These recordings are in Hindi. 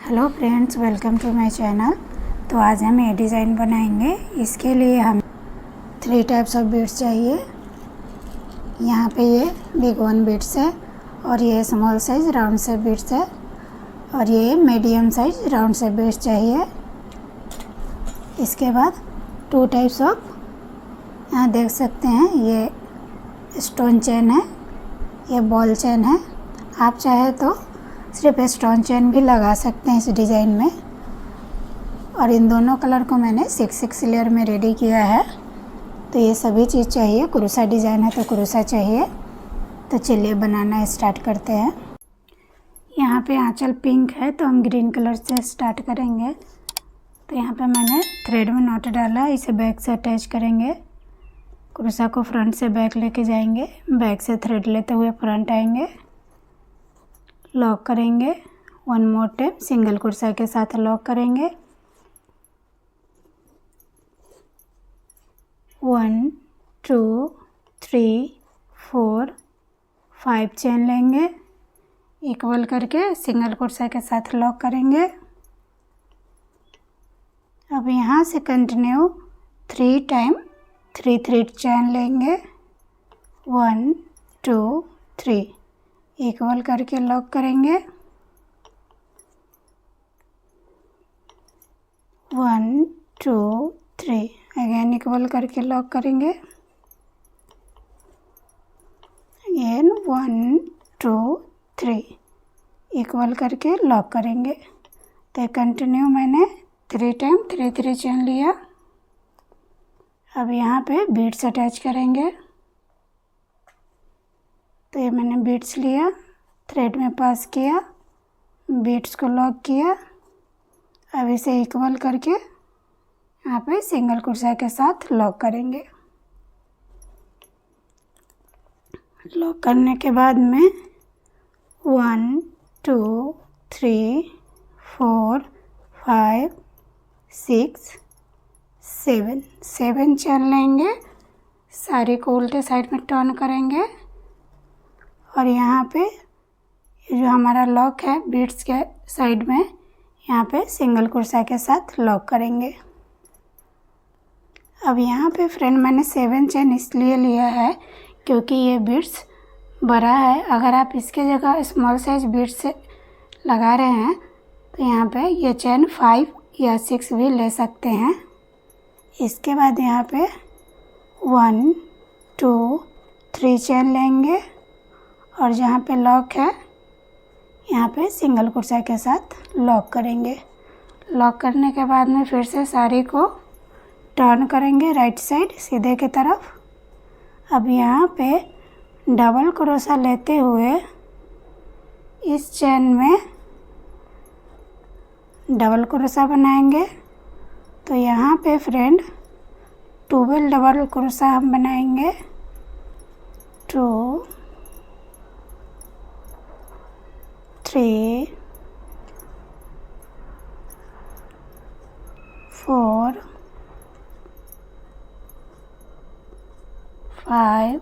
Hello friends, welcome to my channel. तो आज हम ये डिज़ाइन बनाएंगे। इसके लिए हम 3 टाइप्स ऑफ बीड्स चाहिए। यहाँ पे ये बिग वन बीड्स है और ये small size round shape beads है और ये medium size round shape beads चाहिए। इसके बाद 2 टाइप्स ऑफ, यहाँ देख सकते हैं ये स्टोन चेन है, ये बॉल चेन है। आप चाहे तो सिर्फ स्टोन चेन भी लगा सकते हैं इस डिज़ाइन में। और इन दोनों कलर को मैंने 6 लेयर में रेडी किया है। तो ये सभी चीज़ चाहिए। क्रूसा डिज़ाइन है तो क्रूसा चाहिए। तो चलिए बनाना स्टार्ट करते हैं। यहाँ पे आंचल पिंक है तो हम ग्रीन कलर से स्टार्ट करेंगे। तो यहाँ पे मैंने थ्रेड में नॉट डाला, इसे बैक से अटैच करेंगे। क्रूसा को फ्रंट से बैक लेके जाएंगे, बैक से थ्रेड लेते हुए फ्रंट आएंगे, लॉक करेंगे। 1 मोर टाइम सिंगल क्रोशा के साथ लॉक करेंगे। 1 2 3 4 5 चेन लेंगे, इक्वल करके सिंगल क्रोशा के साथ लॉक करेंगे। अब यहाँ से कंटिन्यू 3 टाइम 3 थ्रेड चेन लेंगे। 1 2 3 इक्वल करके लॉक करेंगे। 1 2 3 अगेन इक्वल करके लॉक करेंगे। अगेन 1 2 3 इक्वल करके लॉक करेंगे। तो कंटिन्यू मैंने 3 टाइम 3 3 चेन लिया। अब यहाँ पे बीड्स अटैच करेंगे। तो ये मैंने बीड्स लिया, थ्रेड में पास किया, बीड्स को लॉक किया। अब इसे इक्वल करके यहाँ पे सिंगल क्रोशा के साथ लॉक करेंगे। लॉक करने के बाद में 1 2 3 4 5 6 7 चेन लेंगे। साड़ी को उल्टे साइड में टर्न करेंगे और यहाँ पे जो हमारा लॉक है बीड्स के साइड में, यहाँ पे सिंगल क्रोशा के साथ लॉक करेंगे। अब यहाँ पे फ्रेंड मैंने 7 चेन इसलिए लिया है क्योंकि ये बीड्स बड़ा है। अगर आप इसके जगह स्मॉल साइज बीड्स से लगा रहे हैं तो यहाँ पे ये चेन 5 या 6 भी ले सकते हैं। इसके बाद यहाँ पे 1 2 3 चेन लेंगे और जहाँ पे लॉक है यहाँ पे सिंगल क्रोशा के साथ लॉक करेंगे। लॉक करने के बाद में फिर से साड़ी को टर्न करेंगे राइट साइड सीधे की तरफ। अब यहाँ पे डबल क्रोशा लेते हुए इस चेन में डबल क्रोशा बनाएंगे। तो यहाँ पे फ्रेंड 12 डबल क्रोशा हम बनाएंगे। 2 3 4 5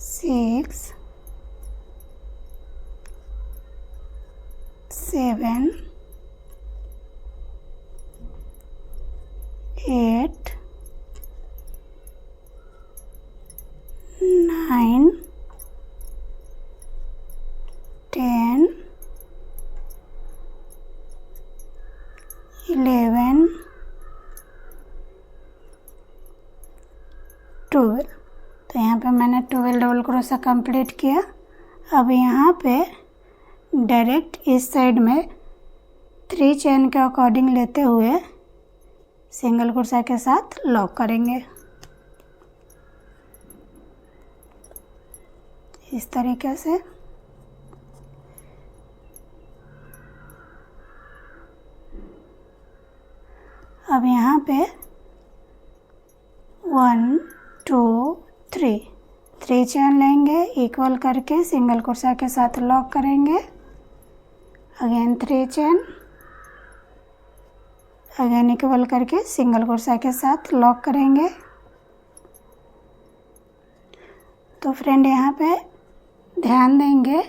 6 7 8 9 10 11 12। तो यहाँ पे मैंने 12 डबल क्रोशा कंप्लीट किया। अब यहाँ पे डायरेक्ट इस साइड में 3 चेन के अकॉर्डिंग लेते हुए सिंगल क्रोशा के साथ लॉक करेंगे इस तरीके से। अब यहाँ पे 1 2 3 चेन लेंगे, इक्वल करके सिंगल क्रोशा के साथ लॉक करेंगे। अगेन 3 चेन, अगेन इक्वल करके सिंगल क्रोशा के साथ लॉक करेंगे। तो फ्रेंड यहाँ पे ध्यान देंगे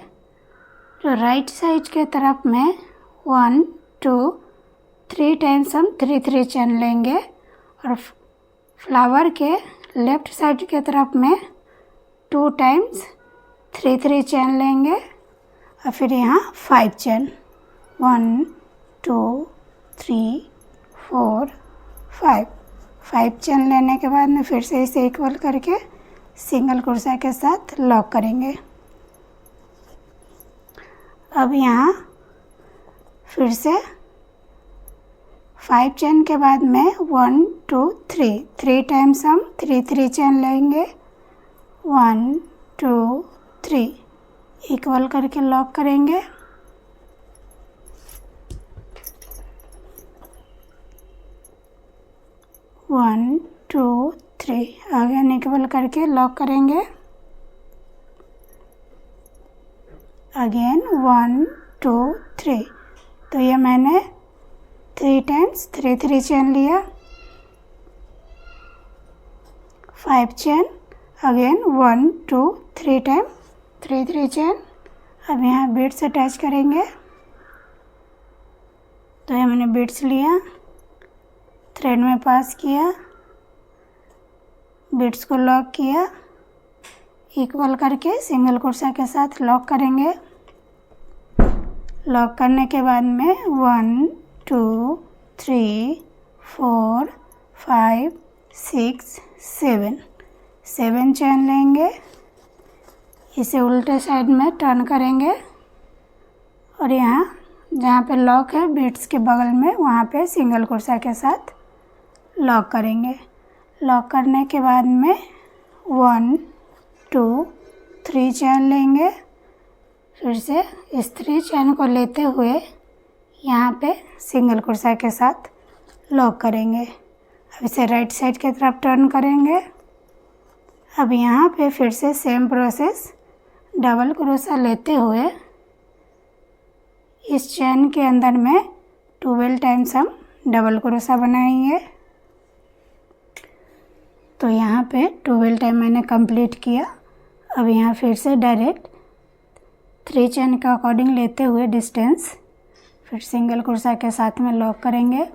तो राइट साइड के तरफ में 1 2 3 टाइम्स हम 3 3 चेन लेंगे और फ्लावर के लेफ्ट साइड के तरफ में 2 टाइम्स 3 3 चेन लेंगे और फिर यहाँ 5 चेन 1 2 3 4 5 चेन लेने के बाद में फिर से इसे इक्वल करके सिंगल क्रोशा के साथ लॉक करेंगे। अब यहाँ फिर से 5 चेन के बाद में 1 2 3 टाइम्स हम 3 3 चेन लेंगे 1 2 3 इक्वल करके लॉक करेंगे। One two three again equal करके लॉक करेंगे। अगेन 1 2 3 तो ये मैंने 3 टाइम्स 3 3 चेन लिया। 5 चेन अगेन 1 2 3 टाइम 3 3 चेन। अब यहाँ बीड्स अटैच करेंगे। तो ये मैंने बीड्स लिया, थ्रेड में पास किया, बीड्स को लॉक किया, इक्वल करके सिंगल क्रोशा के साथ लॉक करेंगे। लॉक करने के बाद में 1 2 3 4 5 6 7 चेन लेंगे। इसे उल्टे साइड में टर्न करेंगे और यहाँ जहाँ पे लॉक है बीड्स के बगल में वहाँ पे सिंगल क्रोशा के साथ लॉक करेंगे। लॉक करने के बाद में 1 2 3 चेन लेंगे। फिर से इस 3 चेन को लेते हुए यहाँ पे सिंगल क्रोशा के साथ लॉक करेंगे। अब इसे राइट साइड की तरफ टर्न करेंगे। अब यहाँ पे फिर से सेम प्रोसेस डबल क्रोशा लेते हुए इस चेन के अंदर में 12 टाइम्स हम डबल क्रोशा बनाएंगे। तो यहाँ पे 12 टाइम मैंने कंप्लीट किया। अब यहाँ फिर से डायरेक्ट 3 चेन का अकॉर्डिंग लेते हुए डिस्टेंस फिर सिंगल क्रोशा के साथ में लॉक करेंगे।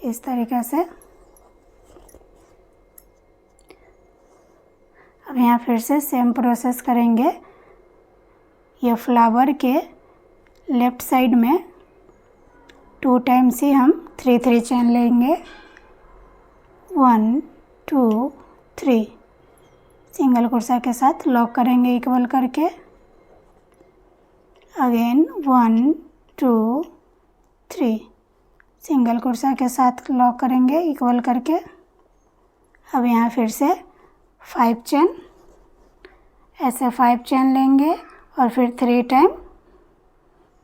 इस तरीके से। अब यहाँ फिर से सेम प्रोसेस करेंगे। ये फ्लावर के लेफ्ट साइड में 2 टाइम्स ही हम 3 3 चेन लेंगे। 1 2 3 सिंगल क्रोशा के साथ लॉक करेंगे इक्वल करके। अगेन 1 2 3 सिंगल क्रोशा के साथ लॉक करेंगे इक्वल करके। अब यहाँ फिर से 5 चेन, ऐसे 5 चेन लेंगे और फिर 3 टाइम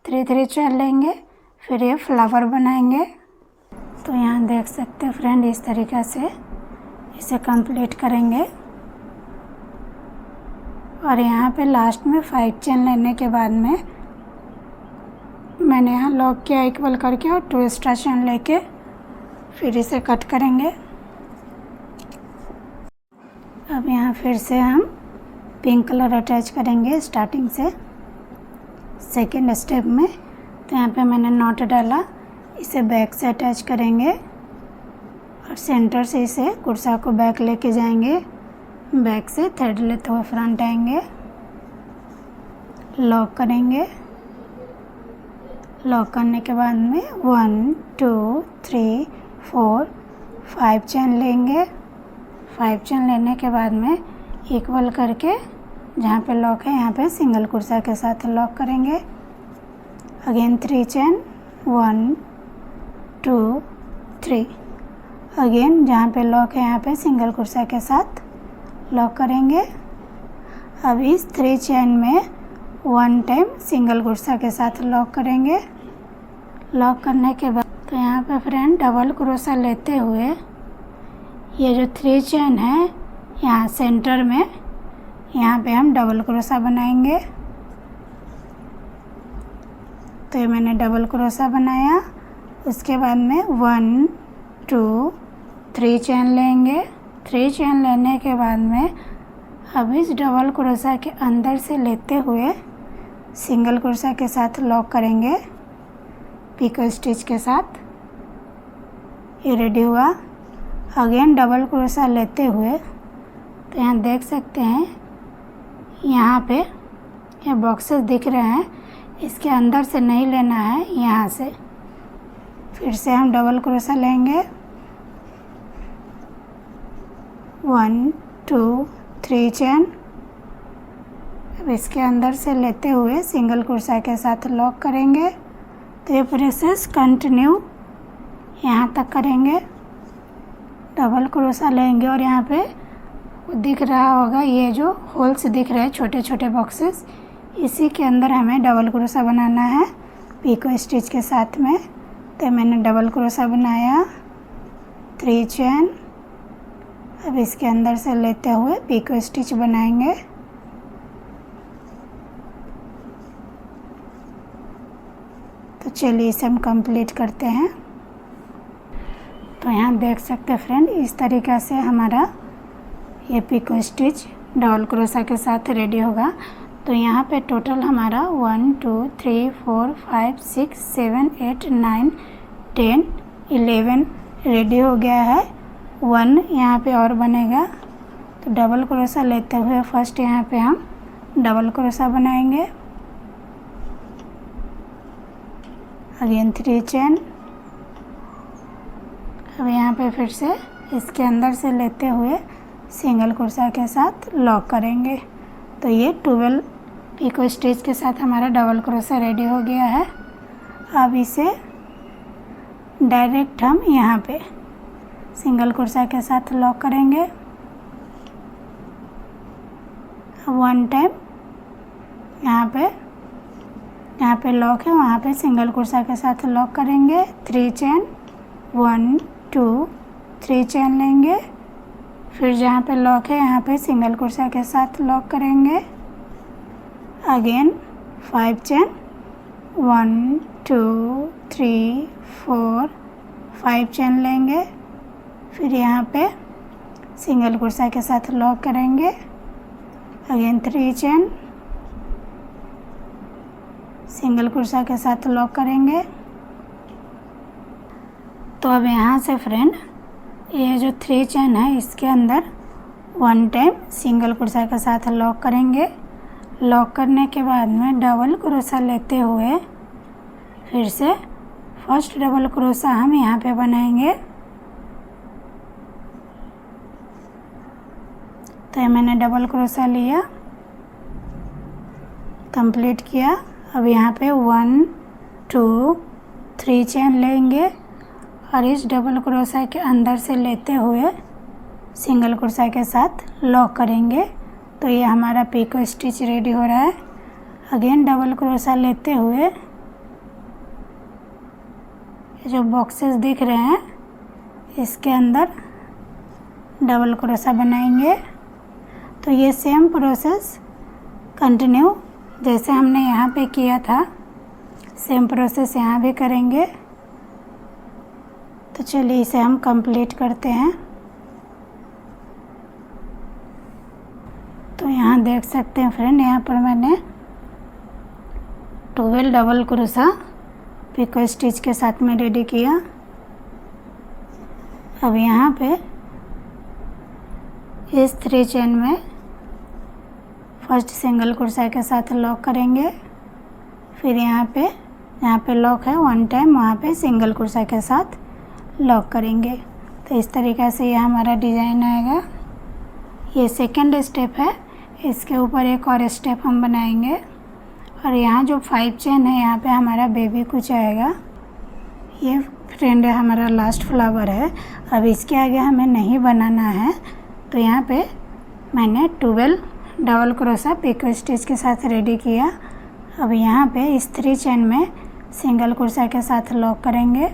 3 3 चेन लेंगे। फिर ये फ्लावर बनाएंगे। तो यहाँ देख सकते हैं फ्रेंड, इस तरीक़े से इसे कंप्लीट करेंगे। और यहाँ पे लास्ट में 5 चेन लेने के बाद में मैंने यहाँ लॉक किया इक्वल करके और 2 एक्स्ट्रा चेन लेके फिर इसे कट करेंगे। अब यहाँ फिर से हम पिंक कलर अटैच करेंगे स्टार्टिंग से सेकेंड स्टेप में। तो यहाँ पे मैंने नॉट डाला, इसे बैक से अटैच करेंगे और सेंटर से इसे कुर्सा को बैक लेके जाएंगे। बैक से थ्रेड लेते हुए फ्रंट आएंगे, लॉक करेंगे। लॉक करने के बाद में 1 2 3 4 5 चेन लेंगे। 5 चेन लेने के बाद में इक्वल करके जहाँ पे लॉक है यहाँ पे सिंगल क्रोशा के साथ लॉक करेंगे। अगेन 3 चेन 1 2 3 अगेन जहाँ पे लॉक है यहाँ पे सिंगल क्रोशा के साथ लॉक करेंगे। अब इस 3 चेन में 1 टाइम सिंगल क्रोशा के साथ लॉक करेंगे। लॉक करने के बाद तो यहाँ पे फ्रेंड डबल क्रोशा लेते हुए ये जो 3 चेन है यहाँ सेंटर में यहाँ पे हम डबल क्रोशा बनाएंगे। तो ये मैंने डबल क्रोशा बनाया। उसके बाद में 1 2 3 चेन लेंगे। 3 चेन लेने के बाद में अब इस डबल क्रोशा के अंदर से लेते हुए सिंगल क्रोशा के साथ लॉक करेंगे पिको स्टिच के साथ। ये रेडी हुआ। अगेन डबल क्रोशा लेते हुए, तो यहाँ देख सकते हैं यहाँ पे ये बॉक्सेस दिख रहे हैं, इसके अंदर से नहीं लेना है, यहाँ से फिर से हम डबल क्रोशा लेंगे। 1 2 3 चेन। अब इसके अंदर से लेते हुए सिंगल क्रोशा के साथ लॉक करेंगे। तो ये प्रोसेस कंटिन्यू यहाँ तक करेंगे। डबल क्रोशा लेंगे और यहाँ पे दिख रहा होगा ये जो होल्स दिख रहे हैं छोटे छोटे बॉक्सेस, इसी के अंदर हमें डबल क्रोशा बनाना है पिको स्टिच के साथ में। तो मैंने डबल क्रोशा बनाया, 3 चेन। अब इसके अंदर से लेते हुए पिको स्टिच बनाएंगे। तो चलिए इसे हम कंप्लीट करते हैं। तो यहाँ देख सकते हैं फ्रेंड, इस तरीक़े से हमारा ये पिको स्टिच डबल क्रोशा के साथ रेडी होगा। तो यहाँ पे टोटल हमारा 1 2 3 4 5 6 7 8 9 10 11 रेडी हो गया है। 1 यहाँ पे और बनेगा। तो डबल क्रोशा लेते हुए फर्स्ट यहाँ पे हम डबल क्रोशा बनाएंगे। Again 3 chain. अब यहाँ पे फिर से इसके अंदर से लेते हुए सिंगल क्रोशा के साथ लॉक करेंगे। तो ये 12 पिको स्टिच के साथ हमारा डबल क्रोशा रेडी हो गया है। अब इसे डायरेक्ट हम यहाँ पे सिंगल क्रोशा के साथ लॉक करेंगे। अब 1 टाइम यहाँ पे लॉक है, वहाँ पे सिंगल क्रोशा के साथ लॉक करेंगे। 3 चेन, 1 2 3 चेन लेंगे। फिर जहाँ पे लॉक है यहाँ पे सिंगल क्रोशा के साथ लॉक करेंगे। अगेन 5 चेन, 1 2 3 4 5 चेन लेंगे। फिर यहाँ पे सिंगल क्रोशा के साथ लॉक करेंगे। अगेन 3 चेन, सिंगल क्रोशा के साथ लॉक करेंगे। तो अब यहाँ से फ्रेंड ये जो 3 चेन है इसके अंदर 1 टाइम सिंगल क्रोशा के साथ लॉक करेंगे। लॉक करने के बाद में डबल क्रोशा लेते हुए फिर से फर्स्ट डबल क्रोशा हम यहाँ पे बनाएंगे। तो ये मैंने डबल क्रोशा लिया, कंप्लीट किया। अब यहाँ पे 1 2 3 चेन लेंगे और इस डबल क्रोशा के अंदर से लेते हुए सिंगल क्रोशा के साथ लॉक करेंगे। तो ये हमारा पिको स्टिच रेडी हो रहा है। अगेन डबल क्रोशा लेते हुए ये जो बॉक्सेस दिख रहे हैं इसके अंदर डबल क्रोशा बनाएंगे। तो ये सेम प्रोसेस कंटिन्यू जैसे हमने यहाँ पे किया था, सेम प्रोसेस यहाँ भी करेंगे। तो चलिए इसे हम कंप्लीट करते हैं। तो यहाँ देख सकते हैं फ्रेंड, यहाँ पर मैंने 12 डबल क्रोशा पिको स्टिच के साथ में रेडी किया। अब यहाँ पे इस 3 चेन में फर्स्ट सिंगल क्रोशा के साथ लॉक करेंगे। फिर यहाँ पे लॉक है 1 टाइम, वहाँ पे सिंगल क्रोशा के साथ लॉक करेंगे। तो इस तरीक़े से ये हमारा डिज़ाइन आएगा। ये सेकंड स्टेप है, इसके ऊपर एक और स्टेप हम बनाएंगे। और यहाँ जो 5 चेन है यहाँ पे हमारा बेबी कुछ आएगा। ये फ्रेंड हमारा लास्ट फ्लावर है। अब इसके आगे हमें नहीं बनाना है। तो यहाँ पे मैंने 12 डबल क्रोशा पिको स्टिच के साथ रेडी किया। अब यहाँ पे इस 3 चेन में सिंगल क्रोशा के साथ लॉक करेंगे।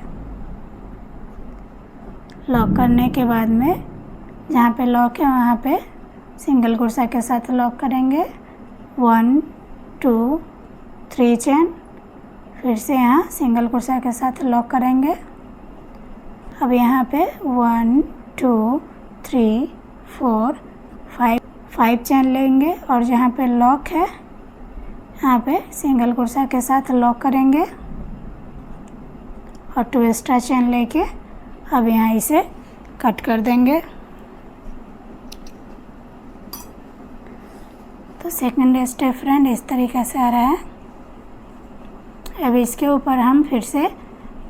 लॉक करने के बाद में जहाँ पे लॉक है वहाँ पे सिंगल क्रोशा के साथ लॉक करेंगे। 1 2 3 चेन, फिर से यहाँ सिंगल क्रोशा के साथ लॉक करेंगे। अब यहाँ पे 1 2 3 4 5 5 चेन लेंगे और जहाँ पे लॉक है यहाँ पे सिंगल क्रोशा के साथ लॉक करेंगे और 2 एक्स्ट्रा चेन लेके अब यहाँ इसे कट कर देंगे। तो सेकंड स्टेप फ्रेंड इस तरीके से आ रहा है। अब इसके ऊपर हम फिर से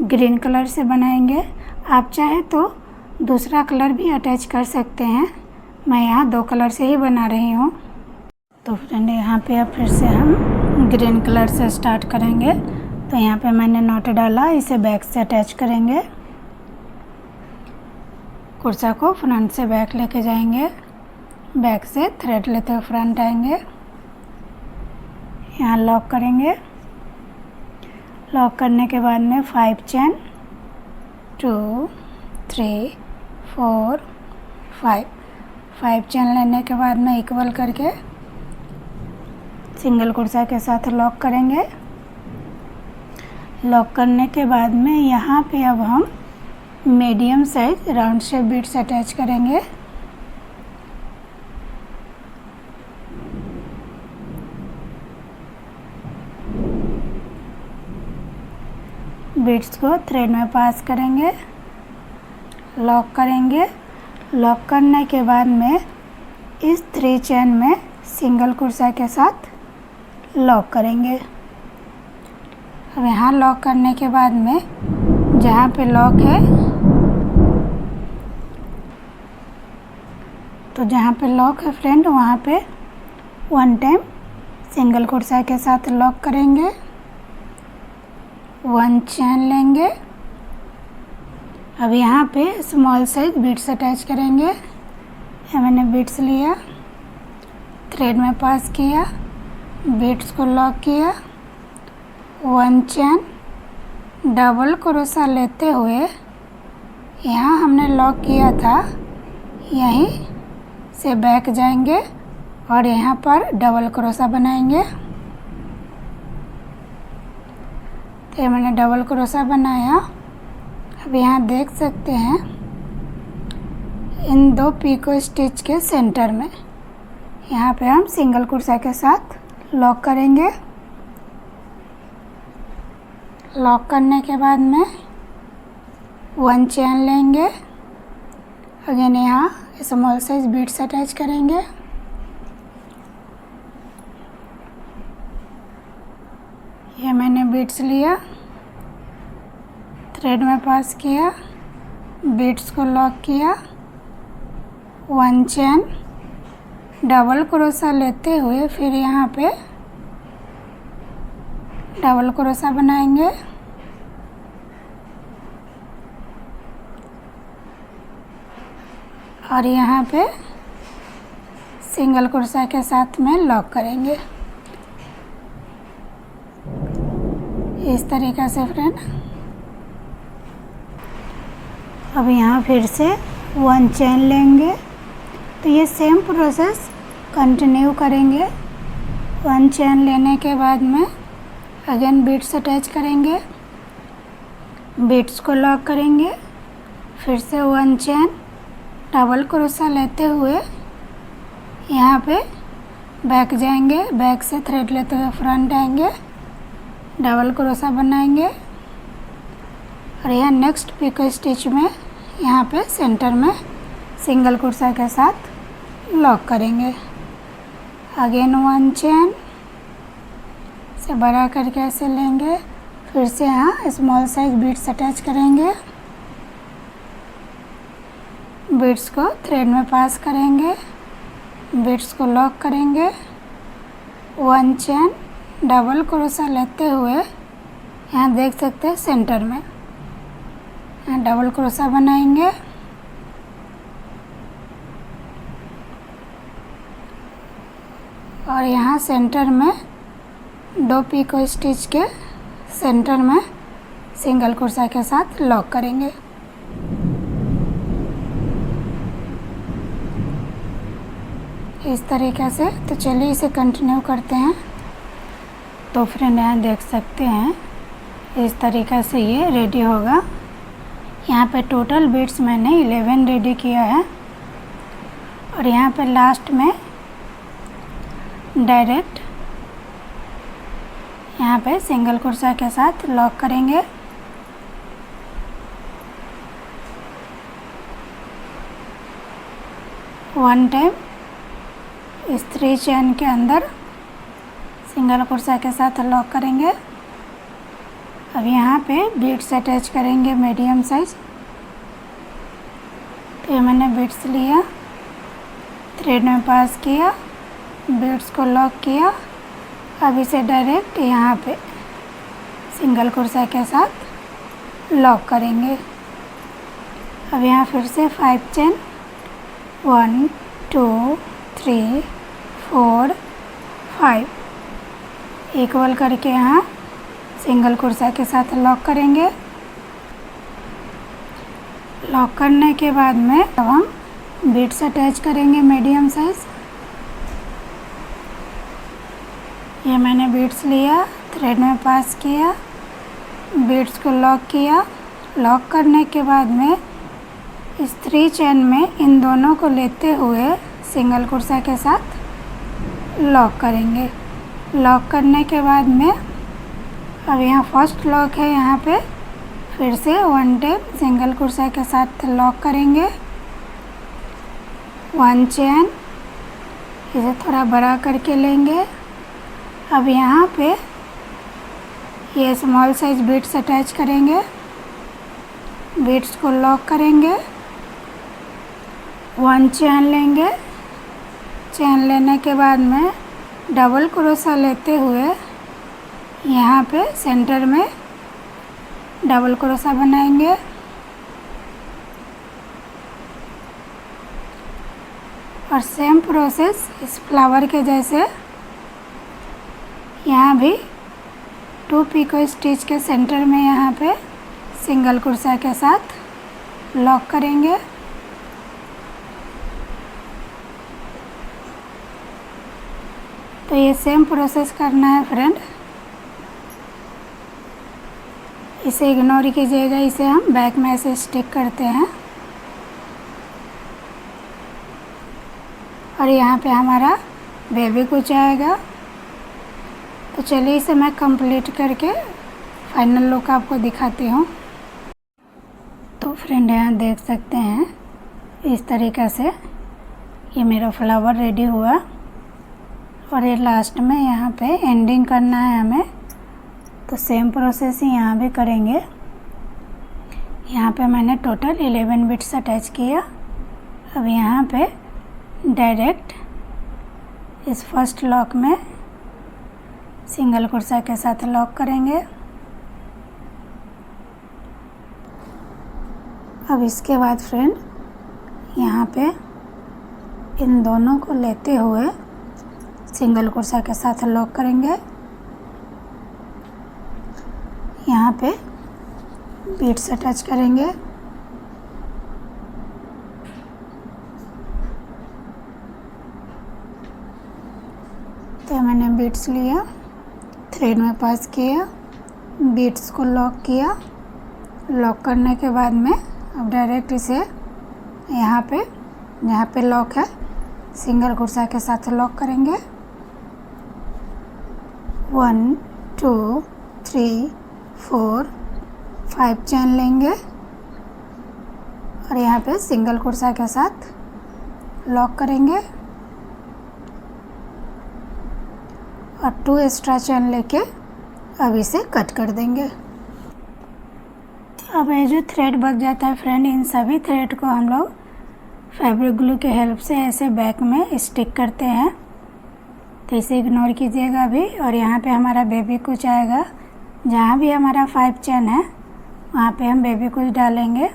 ग्रीन कलर से बनाएंगे। आप चाहे तो दूसरा कलर भी अटैच कर सकते हैं, मैं यहाँ 2 कलर से ही बना रही हूँ। तो फ्रेंड यहाँ पे अब फिर से हम ग्रीन कलर से स्टार्ट करेंगे। तो यहाँ पे मैंने नॉट डाला, इसे बैक से अटैच करेंगे। कुर्सा को फ्रंट से बैक लेके जाएंगे, बैक से थ्रेड लेते हुए फ्रंट आएंगे, यहाँ लॉक करेंगे। लॉक करने के बाद में 5 चेन 2 3 4 5 चेन लेने के बाद में इक्वल करके सिंगल कुर्सा के साथ लॉक करेंगे। लॉक करने के बाद में यहाँ पे अब हम medium size round shape beads attach करेंगे। बीड्स को थ्रेड में पास करेंगे, लॉक करेंगे। लॉक करने के बाद में इस 3 चेन में सिंगल कुर्सा के साथ लॉक करेंगे। अब यहाँ लॉक करने के बाद में जहाँ पे लॉक है, तो जहाँ पे लॉक है फ्रेंड वहाँ पे 1 टाइम सिंगल कुर्सा के साथ लॉक करेंगे। 1 चेन लेंगे। अब यहाँ पे स्मॉल साइज बीड्स अटैच करेंगे। यहाँ मैंने बीड्स लिया, थ्रेड में पास किया, बीड्स को लॉक किया, 1 चेन डबल क्रोशा लेते हुए यहाँ हमने लॉक किया था यहीं से बैक जाएंगे और यहाँ पर डबल क्रोशा बनाएंगे। तो मैंने डबल क्रोशा बनाया। अब यहाँ देख सकते हैं इन 2 पीको स्टिच के सेंटर में यहाँ पे हम सिंगल कुर्सा के साथ लॉक करेंगे। लॉक करने के बाद में 1 चेन लेंगे। अगेन यहाँ स्मॉल साइज बीड्स अटैच करेंगे। ये मैंने बीड्स लिया, थ्रेड में पास किया, बीड्स को लॉक किया, 1 चेन डबल क्रोशा लेते हुए फिर यहाँ पे डबल क्रोशा बनाएंगे। और यहाँ पे सिंगल क्रोशा के साथ में लॉक करेंगे इस तरीक़े से फ्रेंड। अब यहाँ फिर से 1 चेन लेंगे। तो ये सेम प्रोसेस कंटिन्यू करेंगे। 1 चेन लेने के बाद में अगेन बीड्स अटैच करेंगे, बीड्स को लॉक करेंगे, फिर से 1 चेन डबल क्रोशा लेते हुए यहाँ पे बैक जाएंगे, बैक से थ्रेड लेते हुए फ्रंट आएंगे, डबल क्रोशा बनाएंगे और यहाँ नेक्स्ट पिको स्टिच में यहाँ पे सेंटर में सिंगल क्रोशा के साथ लॉक करेंगे। अगेन 1 चेन से बड़ा करके ऐसे लेंगे, फिर से यहाँ स्मॉल साइज बीड्स अटैच करेंगे, बीड्स को थ्रेड में पास करेंगे, बीड्स को लॉक करेंगे, 1 चेन डबल क्रोशा लेते हुए यहाँ देख सकते हैं सेंटर में यहाँ डबल क्रोशा बनाएंगे और यहाँ सेंटर में 2 पिको स्टिच के सेंटर में सिंगल क्रोशा के साथ लॉक करेंगे। इस तरीक़े से। तो चलिए इसे कंटिन्यू करते हैं। तो फ्रेंड यहाँ देख सकते हैं इस तरीक़े से ये रेडी होगा। यहाँ पे टोटल बीड्स मैंने 11 रेडी किया है और यहाँ पे लास्ट में डायरेक्ट यहाँ पे सिंगल कुर्सा के साथ लॉक करेंगे। वन टाइम इस 3 चेन के अंदर सिंगल कुर्सा के साथ लॉक करेंगे। अब यहाँ पे बीड्स अटैच करेंगे मीडियम साइज। तो मैंने बीड्स लिया, थ्रेड में पास किया, बीड्स को लॉक किया। अब इसे डायरेक्ट यहाँ पे सिंगल कुर्सा के साथ लॉक करेंगे। अब यहाँ फिर से 5 चेन 1 2 3 4 5 इक्वल करके यहाँ सिंगल कुर्सा के साथ लॉक करेंगे। लॉक करने के बाद में अब हम बीड्स अटैच करेंगे मीडियम साइज। ये मैंने बीड्स लिया, थ्रेड में पास किया, बीड्स को लॉक किया। लॉक करने के बाद में इस 3 चेन में इन दोनों को लेते हुए सिंगल कुर्सा के साथ लॉक करेंगे। लॉक करने के बाद में अब यहाँ फर्स्ट लॉक है, यहाँ पे फिर से 1 टाइम सिंगल कुर्सा के साथ लॉक करेंगे। 1 चेन, इसे थोड़ा बड़ा करके लेंगे। अब यहाँ पे ये स्मॉल साइज बीड्स अटैच करेंगे, बीड्स को लॉक करेंगे। 1 चेन लेंगे, चेन लेने के बाद में डबल क्रोशा लेते हुए यहाँ पे सेंटर में डबल क्रोशा बनाएंगे। और सेम प्रोसेस इस फ्लावर के जैसे यहाँ भी 2 पिको स्टिच के सेंटर में यहाँ पे सिंगल कुर्सा के साथ लॉक करेंगे। तो ये सेम प्रोसेस करना है फ्रेंड, इसे इग्नोर कीजिएगा। इसे हम बैक में ऐसे स्टिक करते हैं। और यहाँ पे हमारा बेबी कुछ आएगा। तो चलिए इसे मैं कंप्लीट करके फाइनल लुक आपको दिखाती हूँ। तो फ्रेंड यहाँ देख सकते हैं इस तरीक़े से ये मेरा फ्लावर रेडी हुआ। और ये लास्ट में यहाँ पे एंडिंग करना है हमें, तो सेम प्रोसेस ही यहाँ भी करेंगे। यहाँ पे मैंने टोटल 11 बीड्स अटैच किया। अब यहाँ पे डायरेक्ट इस फर्स्ट लॉक में सिंगल कुर्सा के साथ लॉक करेंगे। अब इसके बाद फ्रेंड यहाँ पे इन दोनों को लेते हुए सिंगल कुर्सा के साथ लॉक करेंगे। यहाँ पे बीड्स अटैच करेंगे। तो मैंने बीड्स लिया, थ्रेड में पास किया, बीड्स को लॉक किया। लॉक करने के बाद में अब डायरेक्ट इसे यहाँ पे लॉक है सिंगल कुर्सा के साथ लॉक करेंगे। 1 2 3 4 5 चेन लेंगे और यहाँ पे सिंगल कुर्सा के साथ लॉक करेंगे और 2 एक्स्ट्रा चेन लेके अब इसे कट कर देंगे। अब ये जो थ्रेड बच जाता है फ्रेंड, इन सभी थ्रेड को हम लोग फैब्रिक ग्लू के हेल्प से ऐसे बैक में स्टिक करते हैं। तो इसे इग्नोर कीजिएगा अभी। और यहाँ पे हमारा बेबी कुछ आएगा, जहाँ भी हमारा 5 चेन है वहाँ पे हम बेबी कुछ डालेंगे।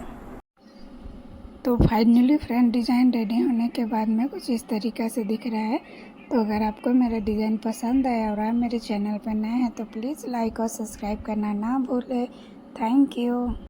तो फाइनली फ्रेंड डिज़ाइन रेडी होने के बाद में कुछ इस तरीक़े से दिख रहा है। तो अगर आपको मेरा डिज़ाइन पसंद आया और आप मेरे चैनल पर नए हैं तो प्लीज़ लाइक और सब्सक्राइब करना ना भूलें। Thank you.